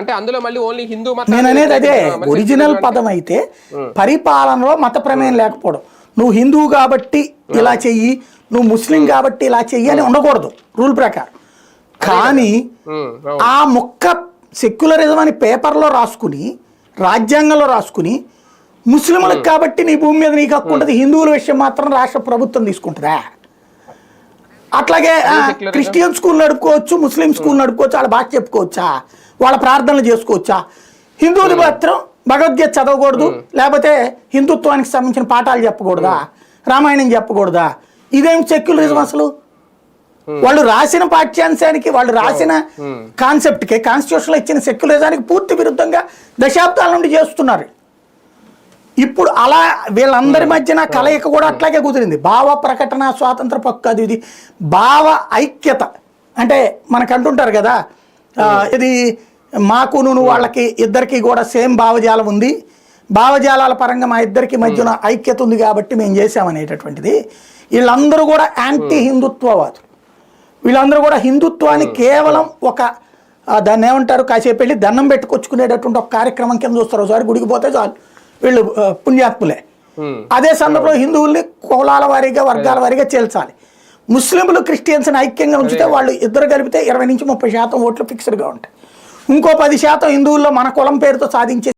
అంటే అందులో మళ్ళీ ఓన్లీ హిందూ మతం నేను అనేది అదే ఒరిజినల్ పదం అయితే పరిపాలనలో మత ప్రమేయం లేకపోవడం. నువ్వు హిందువు కాబట్టి ఇలా చెయ్యి, నువ్వు ముస్లిం కాబట్టి ఇలా చెయ్యి అని ఉండకూడదు రూల్ ప్రకారం. కానీ ఆ మొక్క సెక్యులరిజం అని పేపర్లో రాసుకుని రాజ్యాంగంలో రాసుకుని ముస్లింలకు కాబట్టి నీ భూమి మీద నీకు హక్కు ఉంటుంది, హిందువుల విషయం మాత్రం రాష్ట్ర ప్రభుత్వం తీసుకుంటుందా? అట్లాగే క్రిస్టియన్ స్కూల్ నడుపుకోవచ్చు, ముస్లిం స్కూల్ నడుపుకోవచ్చు, వాళ్ళ భాష చెప్పుకోవచ్చా, వాళ్ళ ప్రార్థనలు చేసుకోవచ్చా? హిందువులు మాత్రం భగవద్గీత చదవకూడదు, లేకపోతే హిందుత్వానికి సంబంధించిన పాఠాలు చెప్పకూడదా, రామాయణం చెప్పకూడదా? ఇదేం సెక్యులరిజం అసలు? వాళ్ళు రాసిన పాఠ్యాంశానికి, వాళ్ళు రాసిన కాన్సెప్ట్కి, కాన్స్టిట్యూషన్లో ఇచ్చిన సెక్యులరిజానికి పూర్తి విరుద్ధంగా దశాబ్దాల నుండి చేస్తున్నారు. ఇప్పుడు అలా వీళ్ళందరి మధ్యన కలయిక కూడా అట్లాగే కుదిరింది. భావ ప్రకటన స్వాతంత్ర పక్కు అది ఇది భావ ఐక్యత అంటే మనకు అంటుంటారు కదా, ఇది మాకు నువ్వు వాళ్ళకి ఇద్దరికి కూడా సేమ్ భావజాలం ఉంది, భావజాలాల పరంగా మా ఇద్దరికి మధ్యన ఐక్యత ఉంది కాబట్టి మేము చేసామనేటటువంటిది. వీళ్ళందరూ కూడా యాంటీ హిందుత్వవాదులు. వీళ్ళందరూ కూడా హిందుత్వాన్ని కేవలం ఒక దాన్ని ఏమంటారు, కాసేపు వెళ్ళి దండం పెట్టుకొచ్చుకునేటటువంటి ఒక కార్యక్రమం కింద చూస్తారు. ఒకసారి గుడికి పోతే చాలు, వీళ్ళు పుణ్యాత్ములే. అదే సందర్భంలో హిందువుల్ని కులాల వారీగా వర్గాల వారీగా చేల్చాలి. ముస్లింలు క్రిస్టియన్స్ని ఐక్యంగా ఉంచితే వాళ్ళు ఇద్దరు కలిపితే 20 నుంచి 30% ఓట్లు ఫిక్స్డ్గా ఉంటాయి. ఇంకో 10% హిందువుల్లో మన కులం పేరుతో సాధించే